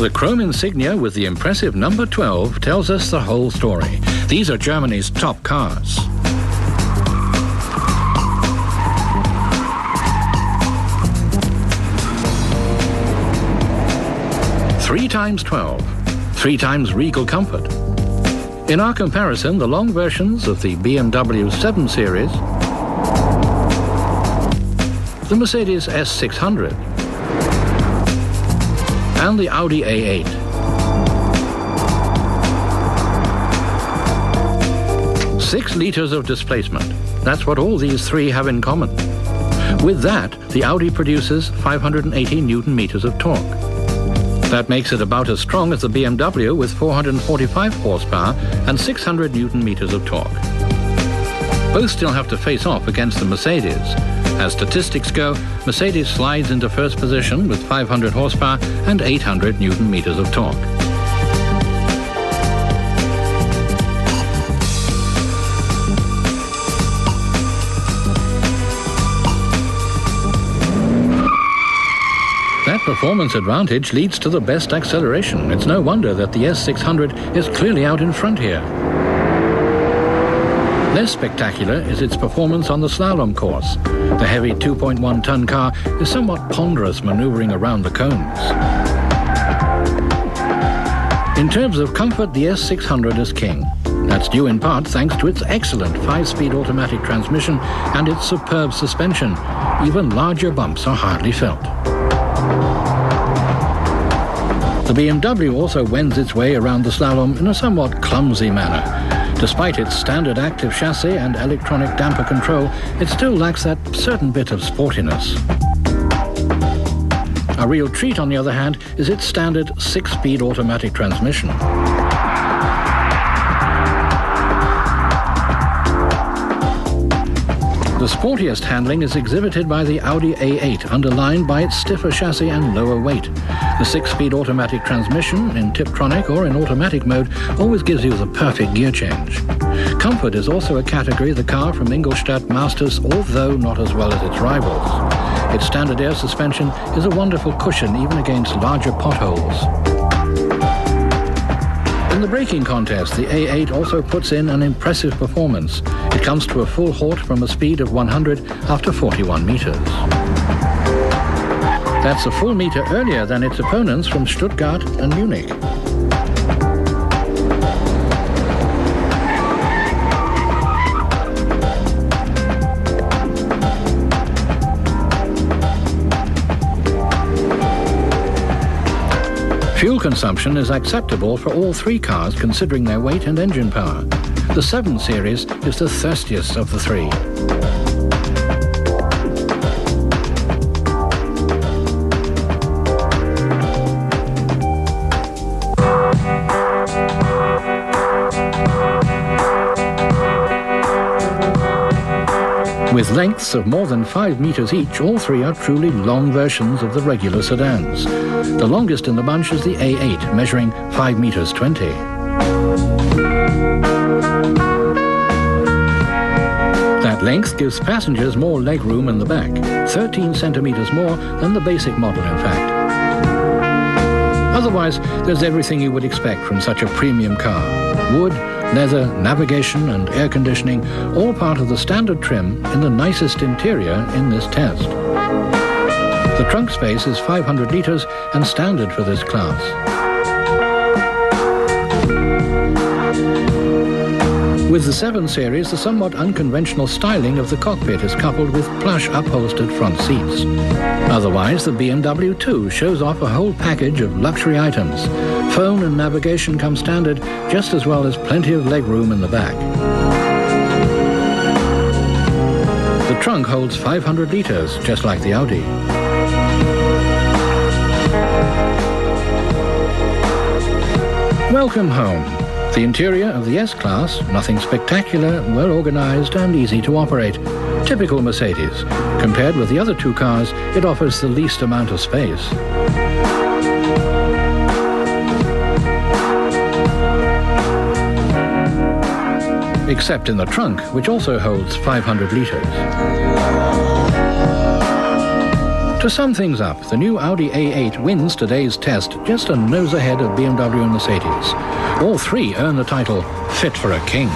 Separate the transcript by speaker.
Speaker 1: The chrome insignia with the impressive number 12 tells us the whole story. These are Germany's top cars. Three times 12, 3 times regal comfort. In our comparison, the long versions of the BMW 7 Series, the Mercedes S600, and the Audi A8. Six litres of displacement. That's what all these three have in common. With that, the Audi produces 580 Newton-meters of torque. That makes it about as strong as the BMW with 445 horsepower and 600 Newton-meters of torque. Both still have to face off against the Mercedes. As statistics go, Mercedes slides into first position with 500 horsepower and 800 Newton-meters of torque. That performance advantage leads to the best acceleration. It's no wonder that the S600 is clearly out in front here. Less spectacular is its performance on the slalom course. The heavy 2.1-ton car is somewhat ponderous maneuvering around the cones. In terms of comfort, the S600 is king. That's due in part thanks to its excellent 5-speed automatic transmission and its superb suspension. Even larger bumps are hardly felt. The BMW also wends its way around the slalom in a somewhat clumsy manner. Despite its standard active chassis and electronic damper control, it still lacks that certain bit of sportiness. A real treat, on the other hand, is its standard 6-speed automatic transmission. The sportiest handling is exhibited by the Audi A8, underlined by its stiffer chassis and lower weight. The 6-speed automatic transmission, in Tiptronic or in automatic mode, always gives you the perfect gear change. Comfort is also a category the car from Ingolstadt masters, although not as well as its rivals. Its standard air suspension is a wonderful cushion even against larger potholes. In the braking contest, the A8 also puts in an impressive performance. It comes to a full halt from a speed of 100 after 41 meters. That's a full meter earlier than its opponents from Stuttgart and Munich. Fuel consumption is acceptable for all three cars considering their weight and engine power. The 7 Series is the thirstiest of the three. With lengths of more than 5 meters each, all three are truly long versions of the regular sedans. The longest in the bunch is the A8, measuring 5 meters 20. That length gives passengers more legroom in the back, 13 centimeters more than the basic model, in fact. Otherwise, there's everything you would expect from such a premium car. Wood, leather, navigation and air conditioning, all part of the standard trim in the nicest interior in this test. The trunk space is 500 litres and standard for this class. With the 7 Series, the somewhat unconventional styling of the cockpit is coupled with plush upholstered front seats. Otherwise, the BMW 2 shows off a whole package of luxury items. Phone and navigation come standard, just as well as plenty of legroom in the back. The trunk holds 500 litres, just like the Audi. Welcome home. The interior of the S-Class, nothing spectacular, well organized and easy to operate. Typical Mercedes. Compared with the other two cars, it offers the least amount of space. Except in the trunk, which also holds 500 litres. To sum things up, the new Audi A8 wins today's test just a nose ahead of BMW and Mercedes. All three earn the title Fit for a King.